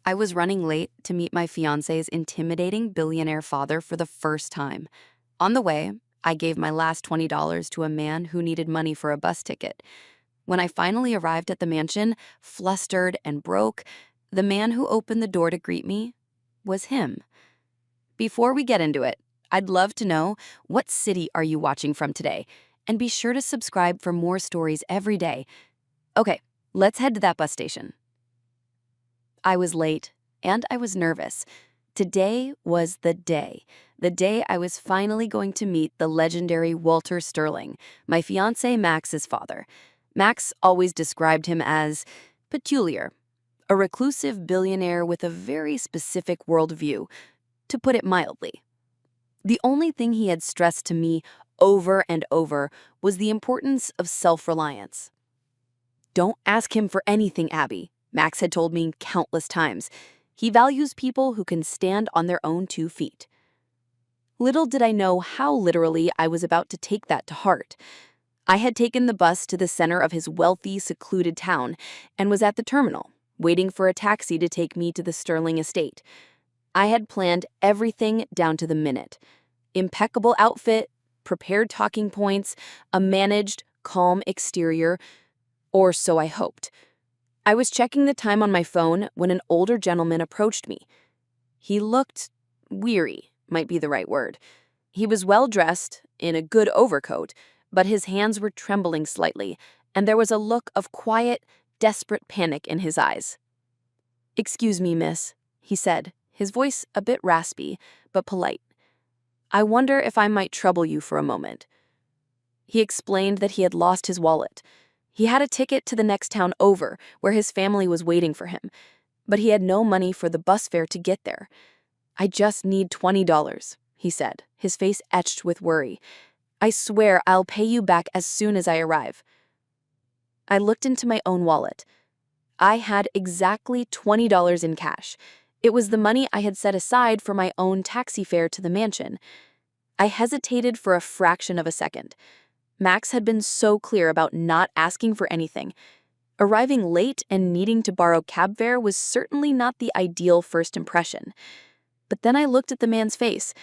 I was running late to meet my fiance's intimidating billionaire father for the first time. On the way, I gave my last $20 to a man who needed money for a bus ticket. When I finally arrived at the mansion, flustered and broke, the man who opened the door to greet me was him. Before we get into it, I'd love to know, what city are you watching from today? And be sure to subscribe for more stories every day. Okay, let's head to that bus station. I was late, and I was nervous. Today was the day I was finally going to meet the legendary Walter Sterling, my fiancé Max's father. Max always described him as peculiar, a reclusive billionaire with a very specific worldview, to put it mildly. The only thing he had stressed to me over and over was the importance of self-reliance. "Don't ask him for anything, Abby," Max had told me countless times. "He values people who can stand on their own 2 feet." Little did I know how literally I was about to take that to heart. I had taken the bus to the center of his wealthy, secluded town and was at the terminal, waiting for a taxi to take me to the Sterling estate. I had planned everything down to the minute. Impeccable outfit, prepared talking points, a managed, calm exterior, or so I hoped. I was checking the time on my phone when an older gentleman approached me. He looked weary, might be the right word. He was well-dressed, in a good overcoat, but his hands were trembling slightly, and there was a look of quiet, desperate panic in his eyes. "Excuse me, miss," he said, his voice a bit raspy, but polite. "I wonder if I might trouble you for a moment." He explained that he had lost his wallet. He had a ticket to the next town over, where his family was waiting for him, but he had no money for the bus fare to get there. "I just need $20, he said, his face etched with worry. "I swear I'll pay you back as soon as I arrive." I looked into my own wallet. I had exactly $20 in cash. It was the money I had set aside for my own taxi fare to the mansion. I hesitated for a fraction of a second. Max had been so clear about not asking for anything. Arriving late and needing to borrow cab fare was certainly not the ideal first impression. But then I looked at the man's face.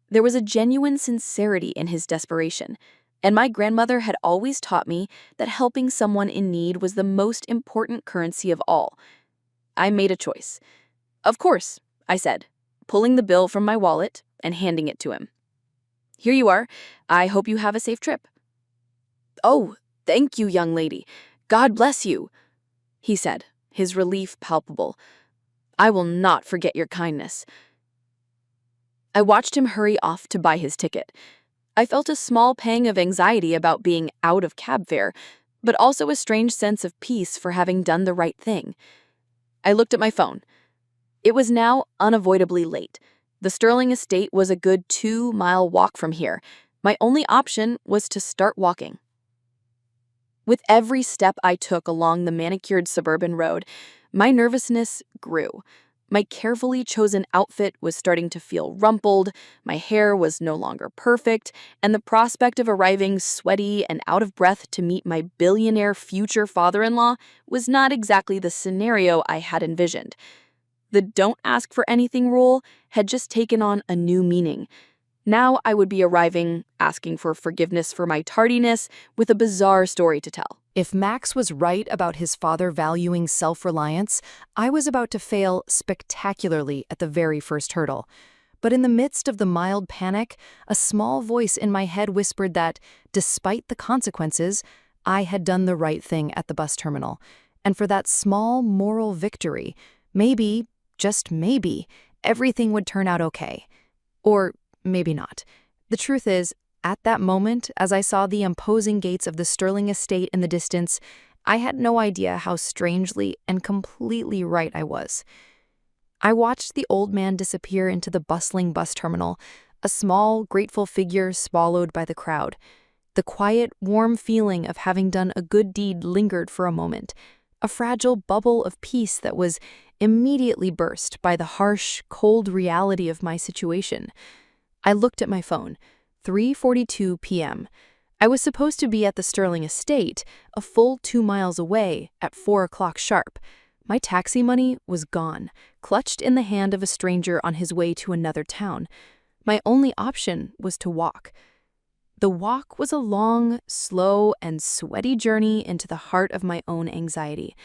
There was a genuine sincerity in his desperation, and my grandmother had always taught me that helping someone in need was the most important currency of all. I made a choice. "Of course," I said, pulling the bill from my wallet and handing it to him. "Here you are. I hope you have a safe trip." "Oh, thank you, young lady. God bless you," he said, his relief palpable. "I will not forget your kindness." I watched him hurry off to buy his ticket. I felt a small pang of anxiety about being out of cab fare, but also a strange sense of peace for having done the right thing. I looked at my phone. It was now unavoidably late. The Sterling estate was a good 2-mile walk from here. My only option was to start walking. With every step I took along the manicured suburban road, my nervousness grew. My carefully chosen outfit was starting to feel rumpled, my hair was no longer perfect, and the prospect of arriving sweaty and out of breath to meet my billionaire future father-in-law was not exactly the scenario I had envisioned. The "don't ask for anything" rule had just taken on a new meaning. Now I would be arriving, asking for forgiveness for my tardiness, with a bizarre story to tell. If Max was right about his father valuing self-reliance, I was about to fail spectacularly at the very first hurdle. But in the midst of the mild panic, a small voice in my head whispered that, despite the consequences, I had done the right thing at the bus terminal. And for that small moral victory, maybe, just maybe, everything would turn out okay. Or maybe not. The truth is, at that moment, as I saw the imposing gates of the Sterling estate in the distance, I had no idea how strangely and completely right I was. I watched the old man disappear into the bustling bus terminal, a small, grateful figure swallowed by the crowd. The quiet, warm feeling of having done a good deed lingered for a moment, a fragile bubble of peace that was immediately burst by the harsh, cold reality of my situation. I looked at my phone. 3:42 p.m. I was supposed to be at the Sterling estate, a full 2 miles away, at 4 o'clock sharp. My taxi money was gone, clutched in the hand of a stranger on his way to another town. My only option was to walk. The walk was a long, slow, and sweaty journey into the heart of my own anxiety.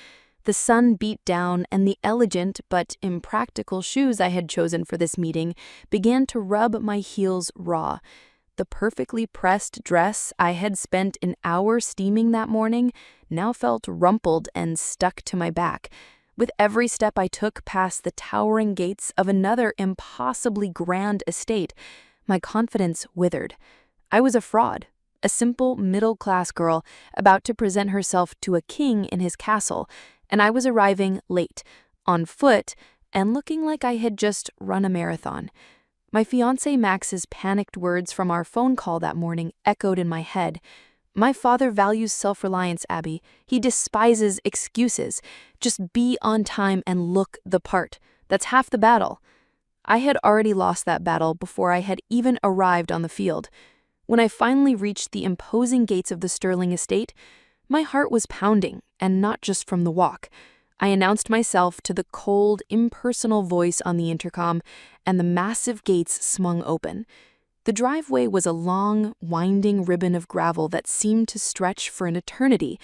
The sun beat down, and the elegant but impractical shoes I had chosen for this meeting began to rub my heels raw. The perfectly pressed dress I had spent an hour steaming that morning now felt rumpled and stuck to my back. With every step I took past the towering gates of another impossibly grand estate, my confidence withered. I was a fraud, a simple middle-class girl about to present herself to a king in his castle, and I was arriving late, on foot, and looking like I had just run a marathon. My fiancé Max's panicked words from our phone call that morning echoed in my head. My father values self-reliance, Abby. He despises excuses. Just be on time and look the part. That's half the battle. I had already lost that battle before I had even arrived on the field. When I finally reached the imposing gates of the Sterling estate, my heart was pounding, and not just from the walk. I announced myself to the cold, impersonal voice on the intercom, and the massive gates swung open. The driveway was a long, winding ribbon of gravel that seemed to stretch for an eternity,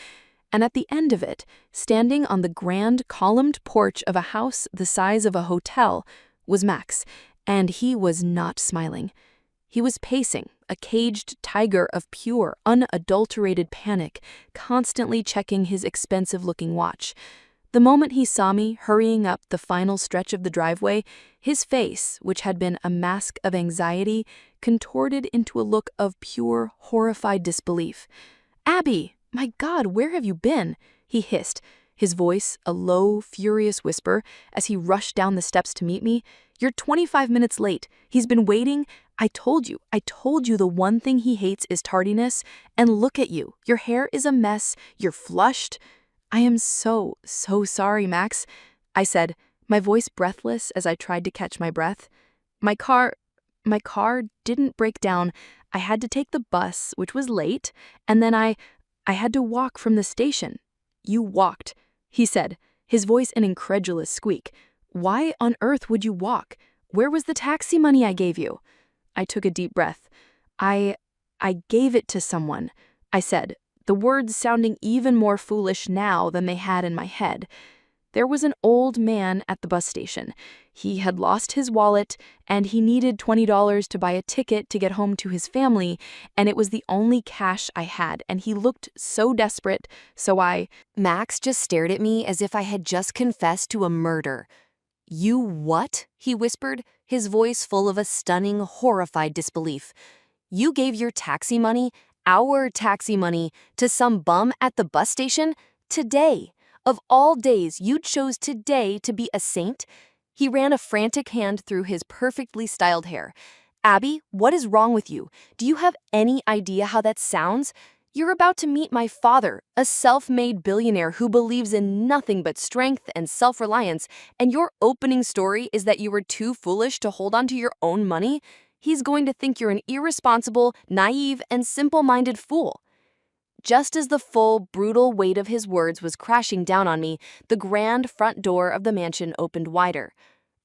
and at the end of it, standing on the grand columned porch of a house the size of a hotel, was Max, and he was not smiling. He was pacing, a caged tiger of pure, unadulterated panic, constantly checking his expensive-looking watch. The moment he saw me hurrying up the final stretch of the driveway, his face, which had been a mask of anxiety, contorted into a look of pure, horrified disbelief. "Abby, my God, where have you been?" he hissed, his voice a low, furious whisper as he rushed down the steps to meet me. "You're 25 minutes late. He's been waiting. I told you the one thing he hates is tardiness, and look at you. Your hair is a mess. You're flushed." "I am so sorry, Max," I said, my voice breathless as I tried to catch my breath. My car didn't break down. I had to take the bus, which was late, and then I had to walk from the station." "You walked," he said, his voice an incredulous squeak. "Why on earth would you walk? Where was the taxi money I gave you?" I took a deep breath. I gave it to someone," I said, the words sounding even more foolish now than they had in my head. There was an old man at the bus station. He had lost his wallet, and he needed $20 to buy a ticket to get home to his family, and it was the only cash I had, and he looked so desperate, so Max just stared at me as if I had just confessed to a murder. "You what?" he whispered, his voice full of a stunning, horrified disbelief. "You gave your taxi money, our taxi money, to some bum at the bus station? Today? Of all days, you chose today to be a saint?" He ran a frantic hand through his perfectly styled hair. "Abby, what is wrong with you? Do you have any idea how that sounds? You're about to meet my father, a self-made billionaire who believes in nothing but strength and self-reliance, and your opening story is that you were too foolish to hold on to your own money? He's going to think you're an irresponsible, naive, and simple-minded fool." Just as the full, brutal weight of his words was crashing down on me, the grand front door of the mansion opened wider.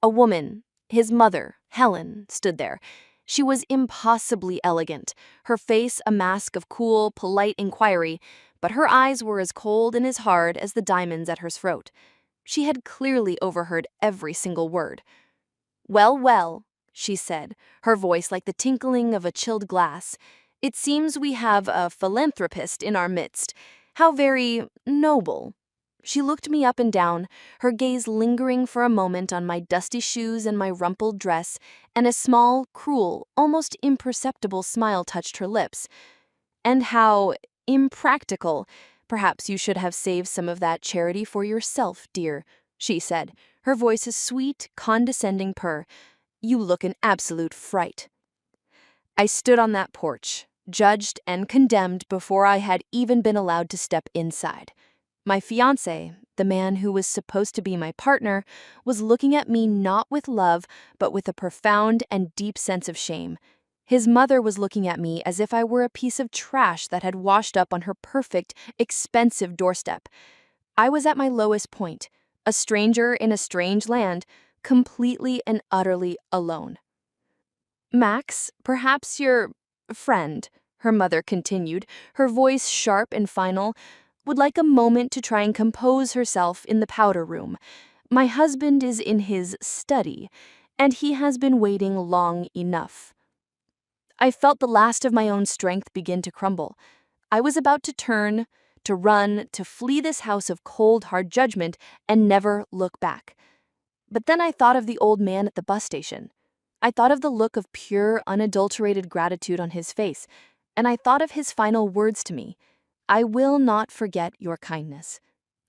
A woman, his mother, Helen, stood there. She was impossibly elegant, her face a mask of cool, polite inquiry, but her eyes were as cold and as hard as the diamonds at her throat. She had clearly overheard every single word. "Well, well," she said, her voice like the tinkling of a chilled glass. "It seems we have a philanthropist in our midst. How very noble." She looked me up and down, her gaze lingering for a moment on my dusty shoes and my rumpled dress, and a small, cruel, almost imperceptible smile touched her lips. "And how impractical. Perhaps you should have saved some of that charity for yourself, dear," she said, her voice a sweet, condescending purr. "You look an absolute fright." I stood on that porch, judged and condemned before I had even been allowed to step inside. My fiancé, the man who was supposed to be my partner, was looking at me not with love, but with a profound and deep sense of shame. His mother was looking at me as if I were a piece of trash that had washed up on her perfect, expensive doorstep. I was at my lowest point, a stranger in a strange land, completely and utterly alone. Max, perhaps your friend, her mother continued, her voice sharp and final, would like a moment to try and compose herself in the powder room. My husband is in his study, and he has been waiting long enough. I felt the last of my own strength begin to crumble. I was about to turn, to run, to flee this house of cold, hard judgment and never look back. But then I thought of the old man at the bus station. I thought of the look of pure, unadulterated gratitude on his face, and I thought of his final words to me: "I will not forget your kindness."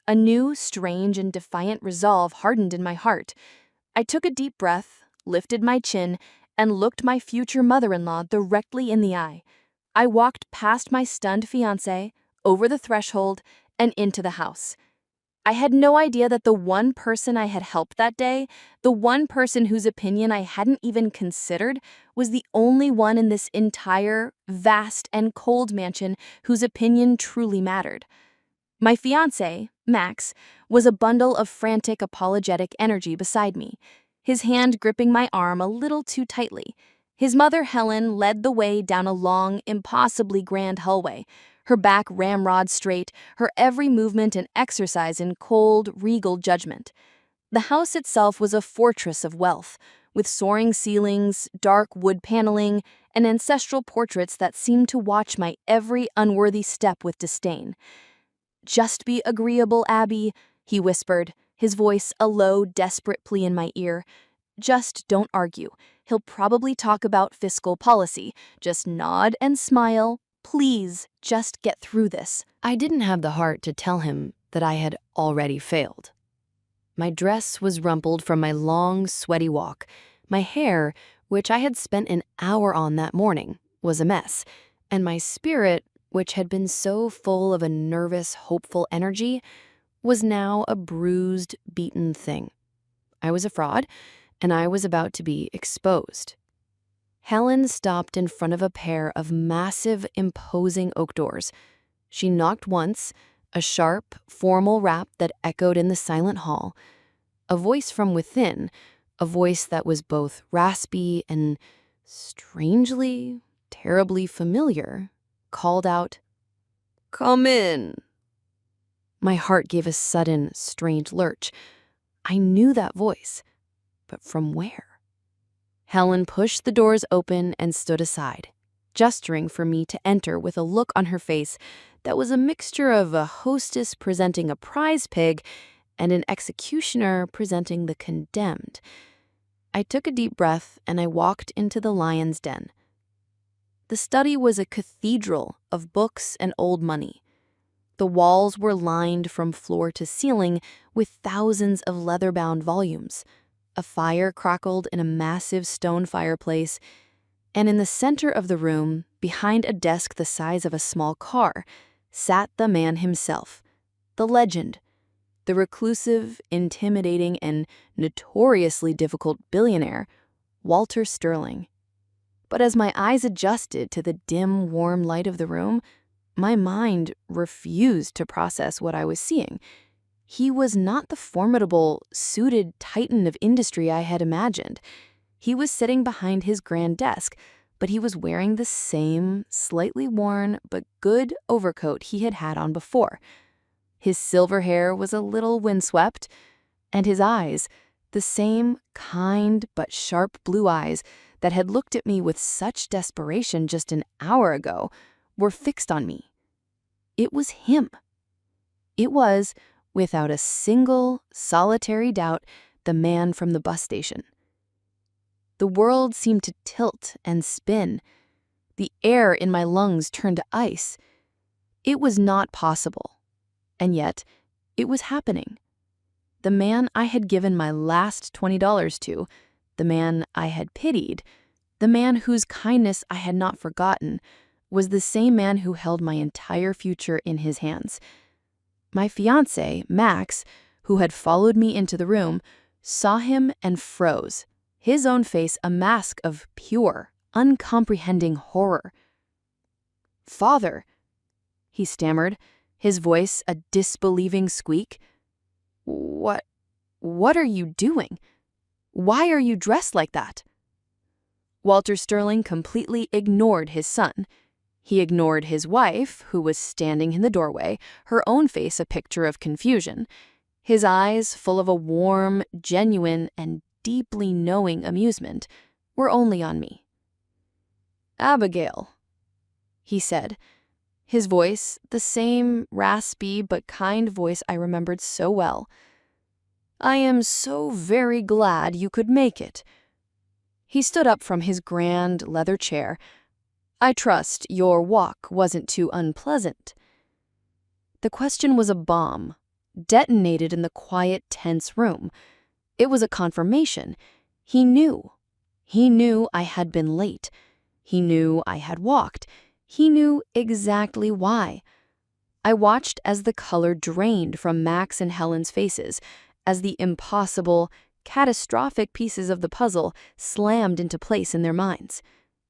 A new, strange, and defiant resolve hardened in my heart. I took a deep breath, lifted my chin, and looked my future mother-in-law directly in the eye. I walked past my stunned fiancé, over the threshold, and into the house. I had no idea that the one person I had helped that day, the one person whose opinion I hadn't even considered, was the only one in this entire, vast, and cold mansion whose opinion truly mattered. My fiancé, Max, was a bundle of frantic, apologetic energy beside me, his hand gripping my arm a little too tightly. His mother, Helen, led the way down a long, impossibly grand hallway, her back ramrod straight, her every movement an exercise in cold, regal judgment. The house itself was a fortress of wealth, with soaring ceilings, dark wood paneling, and ancestral portraits that seemed to watch my every unworthy step with disdain. "Just be agreeable, Abby," he whispered, his voice a low, desperate plea in my ear. "Just don't argue. He'll probably talk about fiscal policy. Just nod and smile. Please, just get through this." I didn't have the heart to tell him that I had already failed. My dress was rumpled from my long, sweaty walk. My hair, which I had spent an hour on that morning, was a mess, and my spirit, which had been so full of a nervous, hopeful energy, was now a bruised, beaten thing. I was a fraud, and I was about to be exposed. Helen stopped in front of a pair of massive, imposing oak doors. She knocked once, a sharp, formal rap that echoed in the silent hall. A voice from within, a voice that was both raspy and strangely, terribly familiar, called out, "Come in." My heart gave a sudden, strange lurch. I knew that voice, but from where? Helen pushed the doors open and stood aside, gesturing for me to enter with a look on her face that was a mixture of a hostess presenting a prize pig and an executioner presenting the condemned. I took a deep breath and I walked into the lion's den. The study was a cathedral of books and old money. The walls were lined from floor to ceiling with thousands of leather-bound volumes. A fire crackled in a massive stone fireplace, and in the center of the room, behind a desk the size of a small car, sat the man himself, the legend, the reclusive, intimidating, and notoriously difficult billionaire, Walter Sterling. But as my eyes adjusted to the dim, warm light of the room, my mind refused to process what I was seeing. He was not the formidable, suited titan of industry I had imagined. He was sitting behind his grand desk, but he was wearing the same, slightly worn but good overcoat he had had on before. His silver hair was a little windswept, and his eyes, the same kind but sharp blue eyes that had looked at me with such desperation just an hour ago, were fixed on me. It was him. It was, without a single, solitary doubt, the man from the bus station. The world seemed to tilt and spin. The air in my lungs turned to ice. It was not possible. And yet, it was happening. The man I had given my last $20 to, the man I had pitied, the man whose kindness I had not forgotten, was the same man who held my entire future in his hands. My fiancé, Max, who had followed me into the room, saw him and froze, his own face a mask of pure, uncomprehending horror. "Father," he stammered, his voice a disbelieving squeak. "What "What are you doing? Why are you dressed like that?" Walter Sterling completely ignored his son. He ignored his wife, who was standing in the doorway, her own face a picture of confusion. His eyes, full of a warm, genuine, and deeply knowing amusement, were only on me. "Abigail," he said, his voice the same raspy but kind voice I remembered so well. "I am so very glad you could make it." He stood up from his grand leather chair. "I trust your walk wasn't too unpleasant." The question was a bomb, detonated in the quiet, tense room. It was a confirmation. He knew. He knew I had been late. He knew I had walked. He knew exactly why. I watched as the color drained from Max and Helen's faces, as the impossible, catastrophic pieces of the puzzle slammed into place in their minds.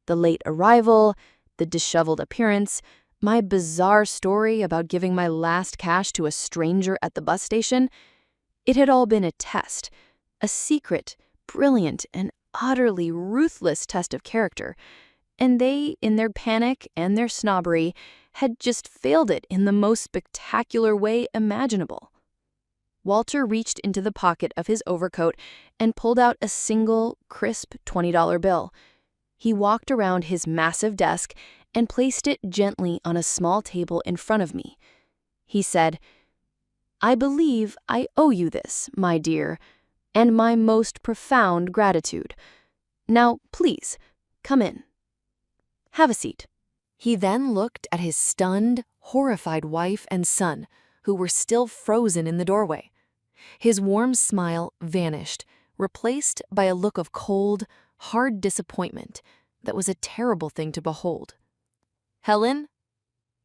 The late arrival, the disheveled appearance, my bizarre story about giving my last cash to a stranger at the bus station. It had all been a test, a secret, brilliant, and utterly ruthless test of character, and they, in their panic and their snobbery, had just failed it in the most spectacular way imaginable. Walter reached into the pocket of his overcoat and pulled out a single, crisp $20 bill. He walked around his massive desk and placed it gently on a small table in front of me. He said, "I believe I owe you this, my dear, and my most profound gratitude. Now, please, come in. Have a seat." He then looked at his stunned, horrified wife and son, who were still frozen in the doorway. His warm smile vanished, replaced by a look of cold, hard disappointment that was a terrible thing to behold. "Helen?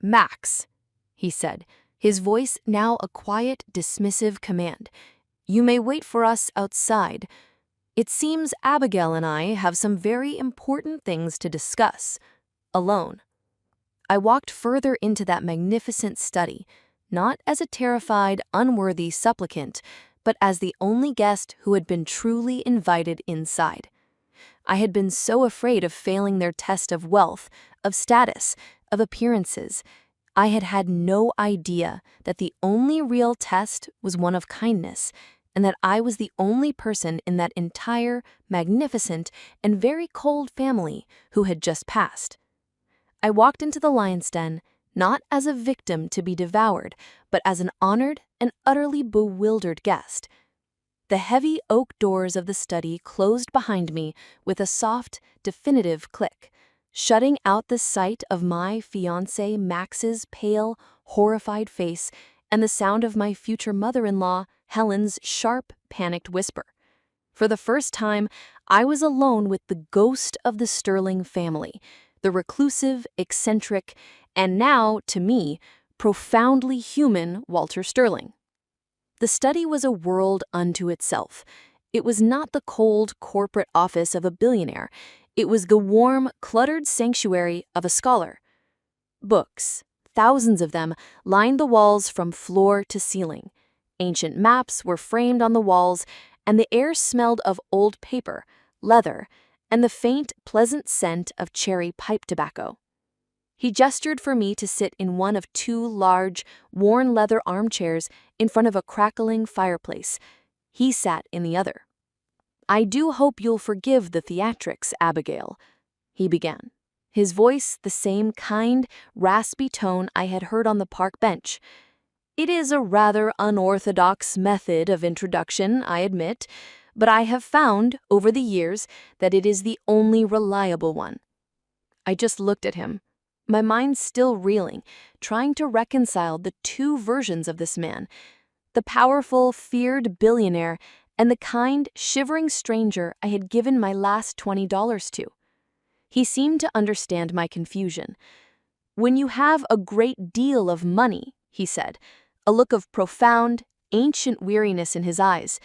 Max," he said, his voice now a quiet, dismissive command. "You may wait for us outside. It seems Abigail and I have some very important things to discuss, alone." I walked further into that magnificent study, not as a terrified, unworthy supplicant, but as the only guest who had been truly invited inside. I had been so afraid of failing their test of wealth, of status, of appearances. I had had no idea that the only real test was one of kindness, and that I was the only person in that entire, magnificent, and very cold family who had just passed. I walked into the lion's den, not as a victim to be devoured, but as an honored and utterly bewildered guest. The heavy oak doors of the study closed behind me with a soft, definitive click, shutting out the sight of my fiancé Max's pale, horrified face and the sound of my future mother-in-law, Helen's sharp, panicked whisper. For the first time, I was alone with the ghost of the Sterling family, the reclusive, eccentric, and now, to me, profoundly human Walter Sterling. The study was a world unto itself. It was not the cold corporate office of a billionaire. It was the warm, cluttered sanctuary of a scholar. Books, thousands of them, lined the walls from floor to ceiling. Ancient maps were framed on the walls, and the air smelled of old paper, leather, and the faint, pleasant scent of cherry pipe tobacco. He gestured for me to sit in one of two large, worn leather armchairs in front of a crackling fireplace. He sat in the other. "I do hope you'll forgive the theatrics, Abigail," he began, his voice the same kind, raspy tone I had heard on the park bench. "It is a rather unorthodox method of introduction, I admit, but I have found, over the years, that it is the only reliable one." I just looked at him, my mind still reeling, trying to reconcile the two versions of this man, the powerful, feared billionaire and the kind, shivering stranger I had given my last $20 to. He seemed to understand my confusion. "When you have a great deal of money," he said, a look of profound, ancient weariness in his eyes,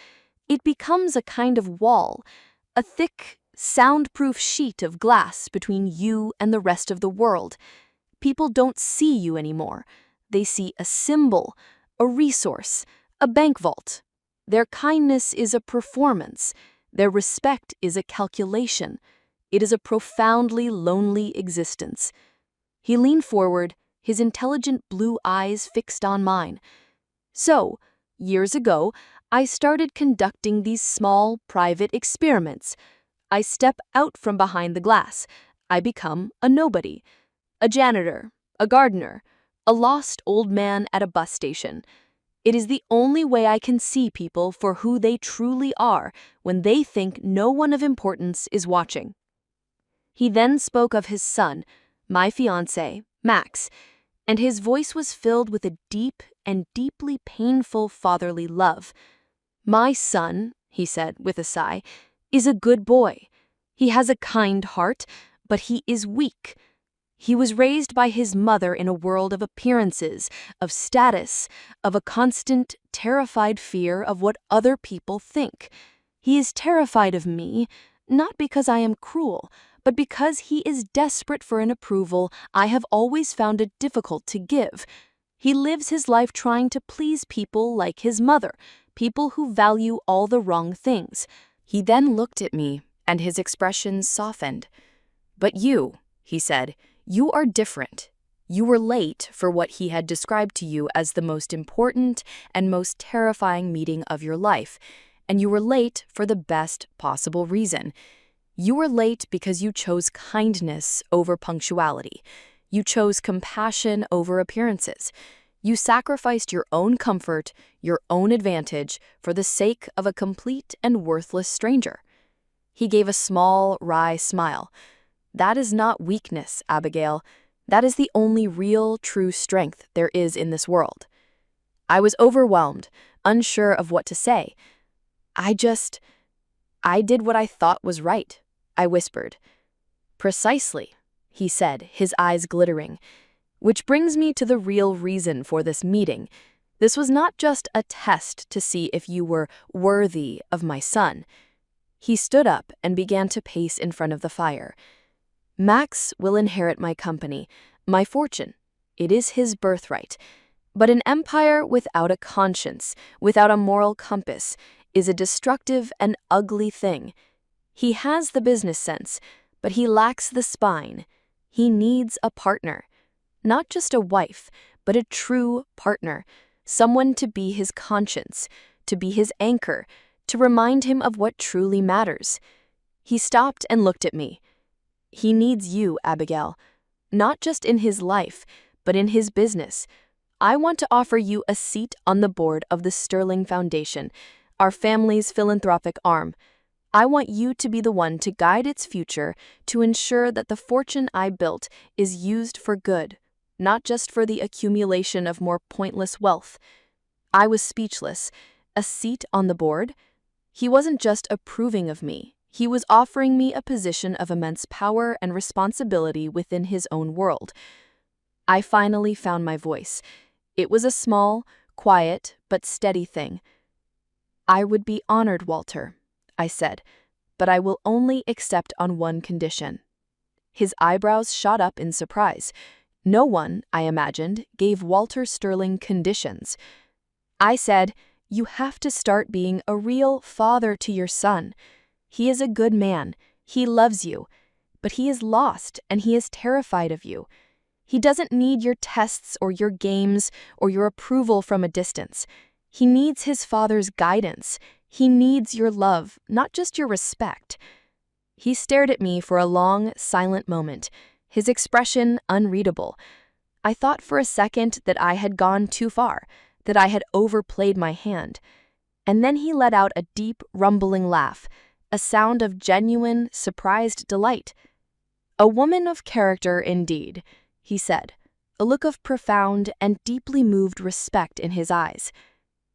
"it becomes a kind of wall, a thick, soundproof sheet of glass between you and the rest of the world. People don't see you anymore. They see a symbol, a resource, a bank vault. Their kindness is a performance. Their respect is a calculation. It is a profoundly lonely existence." He leaned forward, his intelligent blue eyes fixed on mine. "So, years ago, I started conducting these small, private experiments. I step out from behind the glass. I become a nobody. A janitor, a gardener, a lost old man at a bus station. It is the only way I can see people for who they truly are when they think no one of importance is watching." He then spoke of his son, my fiancé, Max, and his voice was filled with a deep and deeply painful fatherly love. "My son," he said with a sigh, "is a good boy. He has a kind heart, but he is weak. He was raised by his mother in a world of appearances, of status, of a constant, terrified fear of what other people think. He is terrified of me, not because I am cruel, but because he is desperate for an approval I have always found it difficult to give. He lives his life trying to please people like his mother, people who value all the wrong things." He then looked at me, and his expression softened. "But you," he said, "you are different. You were late for what he had described to you as the most important and most terrifying meeting of your life, and you were late for the best possible reason. You were late because you chose kindness over punctuality. You chose compassion over appearances. You sacrificed your own comfort, your own advantage, for the sake of a complete and worthless stranger." He gave a small, wry smile. "That is not weakness, Abigail. That is the only real, true strength there is in this world." I was overwhelmed, unsure of what to say. I did what I thought was right," I whispered. "Precisely," he said, his eyes glittering. "Which brings me to the real reason for this meeting. This was not just a test to see if you were worthy of my son." He stood up and began to pace in front of the fire. "Max will inherit my company, my fortune. It is his birthright. But an empire without a conscience, without a moral compass, is a destructive and ugly thing. He has the business sense, but he lacks the spine. He needs a partner. Not just a wife, but a true partner. Someone to be his conscience, to be his anchor, to remind him of what truly matters." He stopped and looked at me. "He needs you, Abigail. Not just in his life, but in his business. I want to offer you a seat on the board of the Sterling Foundation, our family's philanthropic arm. I want you to be the one to guide its future, to ensure that the fortune I built is used for good, not just for the accumulation of more pointless wealth." I was speechless. A seat on the board? He wasn't just approving of me. He was offering me a position of immense power and responsibility within his own world. I finally found my voice. It was a small, quiet, but steady thing. "I would be honored, Walter," I said, "but I will only accept on one condition." His eyebrows shot up in surprise. No one, I imagined, gave Walter Sterling conditions. I said, "You have to start being a real father to your son. He is a good man. He loves you. But he is lost and he is terrified of you. He doesn't need your tests or your games or your approval from a distance. He needs his father's guidance. He needs your love, not just your respect." He stared at me for a long, silent moment, his expression unreadable. I thought for a second that I had gone too far, that I had overplayed my hand. And then he let out a deep, rumbling laugh, a sound of genuine, surprised delight. "A woman of character indeed," he said, a look of profound and deeply moved respect in his eyes.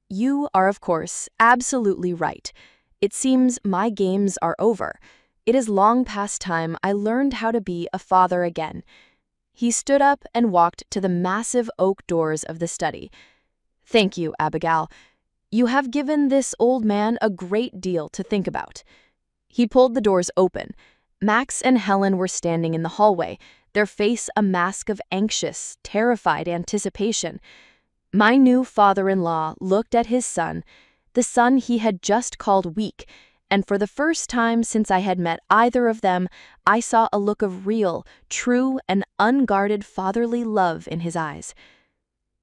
"You are, of course, absolutely right. It seems my games are over. It is long past time I learned how to be a father again." He stood up and walked to the massive oak doors of the study. "Thank you, Abigail. You have given this old man a great deal to think about." He pulled the doors open. Max and Helen were standing in the hallway, their face a mask of anxious, terrified anticipation. My new father-in-law looked at his son, the son he had just called weak, and for the first time since I had met either of them, I saw a look of real, true, and unguarded fatherly love in his eyes.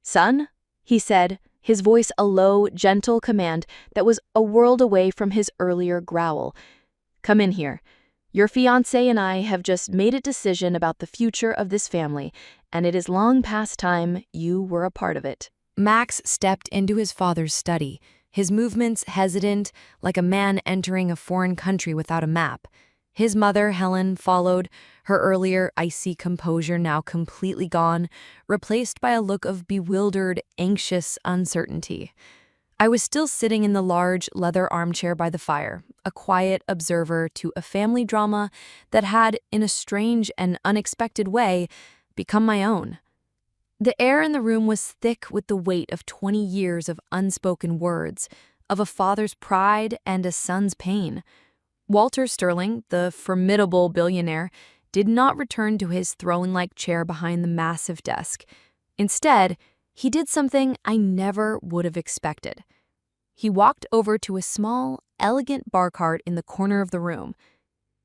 "Son," he said, his voice a low, gentle command that was a world away from his earlier growl. "Come in here. Your fiancé and I have just made a decision about the future of this family, and it is long past time you were a part of it." Max stepped into his father's study, his movements hesitant, like a man entering a foreign country without a map. His mother, Helen, followed, her earlier icy composure now completely gone, replaced by a look of bewildered, anxious uncertainty. I was still sitting in the large leather armchair by the fire, a quiet observer to a family drama that had, in a strange and unexpected way, become my own. The air in the room was thick with the weight of 20 years of unspoken words, of a father's pride and a son's pain. Walter Sterling, the formidable billionaire, did not return to his throne-like chair behind the massive desk. Instead, he did something I never would have expected. He walked over to a small, elegant bar cart in the corner of the room.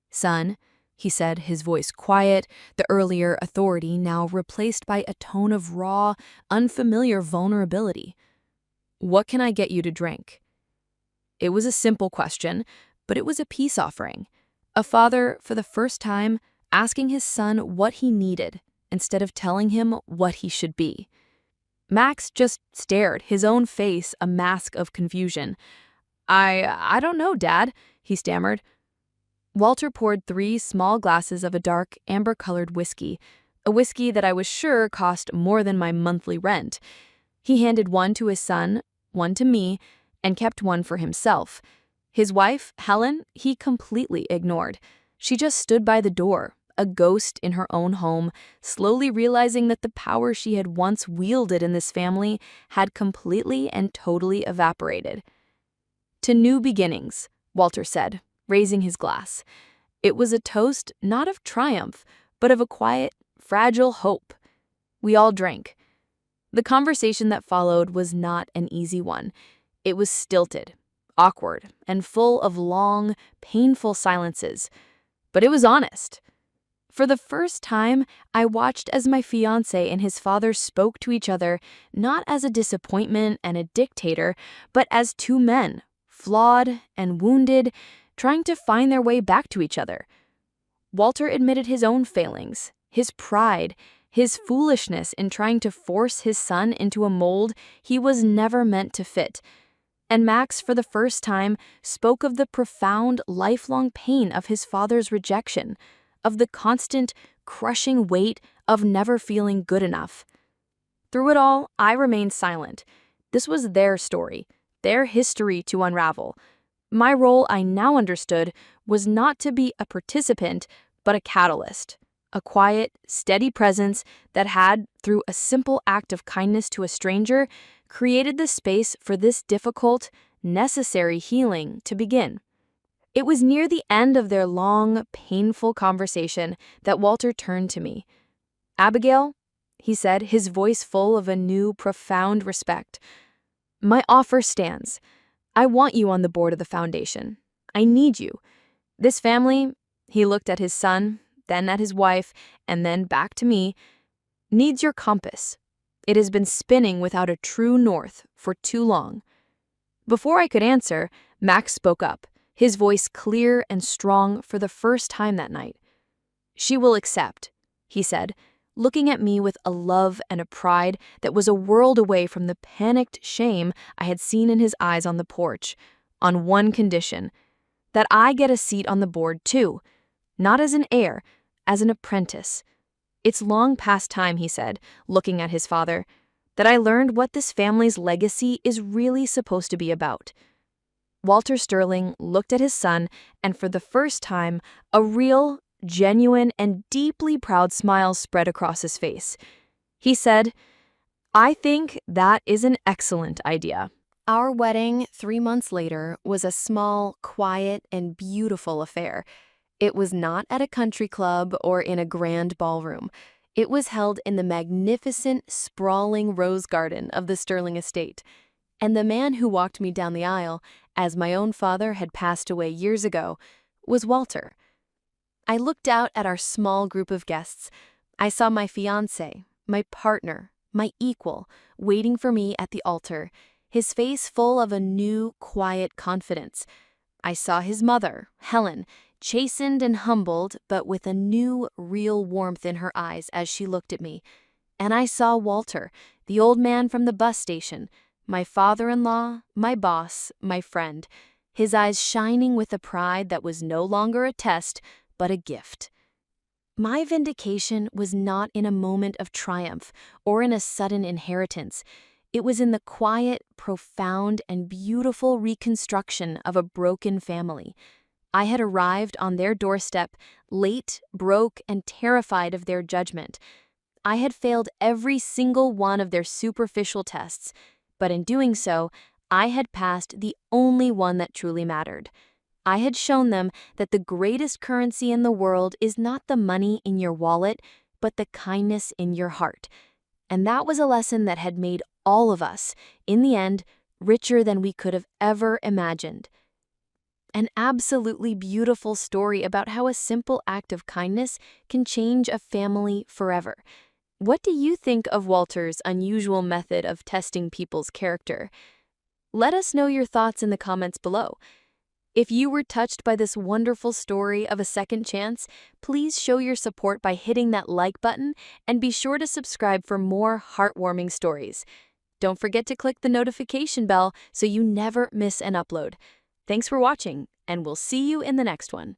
"Son," he said, his voice quiet, the earlier authority now replaced by a tone of raw, unfamiliar vulnerability. "What can I get you to drink?" It was a simple question, but it was a peace offering. A father, for the first time, asking his son what he needed instead of telling him what he should be. Max just stared, his own face a mask of confusion. I don't know, Dad," he stammered. Walter poured 3 small glasses of a dark, amber-colored whiskey, a whiskey that I was sure cost more than my monthly rent. He handed one to his son, one to me, and kept one for himself. His wife, Helen, he completely ignored. She just stood by the door, a ghost in her own home, slowly realizing that the power she had once wielded in this family had completely and totally evaporated. "To new beginnings," Walter said, raising his glass. It was a toast not of triumph, but of a quiet, fragile hope. We all drank. The conversation that followed was not an easy one. It was stilted, awkward, and full of long, painful silences. But it was honest. For the first time, I watched as my fiancé and his father spoke to each other not as a disappointment and a dictator, but as 2 men, flawed and wounded, trying to find their way back to each other. Walter admitted his own failings, his pride, his foolishness in trying to force his son into a mold he was never meant to fit. And Max, for the first time, spoke of the profound, lifelong pain of his father's rejection, of the constant, crushing weight of never feeling good enough. Through it all, I remained silent. This was their story, their history to unravel. My role, I now understood, was not to be a participant, but a catalyst, a quiet, steady presence that had, through a simple act of kindness to a stranger, created the space for this difficult, necessary healing to begin. It was near the end of their long, painful conversation that Walter turned to me. "Abigail," he said, his voice full of a new, profound respect, "my offer stands. I want you on the board of the foundation. I need you. This family," he looked at his son, then at his wife, and then back to me, "needs your compass. It has been spinning without a true north for too long." Before I could answer, Max spoke up, his voice clear and strong for the first time that night. "She will accept," he said, looking at me with a love and a pride that was a world away from the panicked shame I had seen in his eyes on the porch, on one condition, that I get a seat on the board too, not as an heir, as an apprentice. "It's long past time," he said, looking at his father, "that I learned what this family's legacy is really supposed to be about." Walter Sterling looked at his son, and for the first time, a real, genuine, and deeply proud smile spread across his face. He said, "I think that is an excellent idea." Our wedding, 3 months later, was a small, quiet, and beautiful affair. It was not at a country club or in a grand ballroom. It was held in the magnificent, sprawling rose garden of the Sterling estate. And the man who walked me down the aisle, as my own father had passed away years ago, was Walter. I looked out at our small group of guests. I saw my fiancé, my partner, my equal, waiting for me at the altar, his face full of a new, quiet confidence. I saw his mother, Helen, chastened and humbled, but with a new, real warmth in her eyes as she looked at me. And I saw Walter, the old man from the bus station, my father-in-law, my boss, my friend, his eyes shining with a pride that was no longer a test, but a gift. My vindication was not in a moment of triumph or in a sudden inheritance. It was in the quiet, profound, and beautiful reconstruction of a broken family. I had arrived on their doorstep, late, broke, and terrified of their judgment. I had failed every single one of their superficial tests, but in doing so, I had passed the only one that truly mattered. I had shown them that the greatest currency in the world is not the money in your wallet, but the kindness in your heart. And that was a lesson that had made all of us, in the end, richer than we could have ever imagined. An absolutely beautiful story about how a simple act of kindness can change a family forever. What do you think of Walter's unusual method of testing people's character? Let us know your thoughts in the comments below. If you were touched by this wonderful story of a second chance, please show your support by hitting that like button and be sure to subscribe for more heartwarming stories. Don't forget to click the notification bell so you never miss an upload. Thanks for watching, and we'll see you in the next one.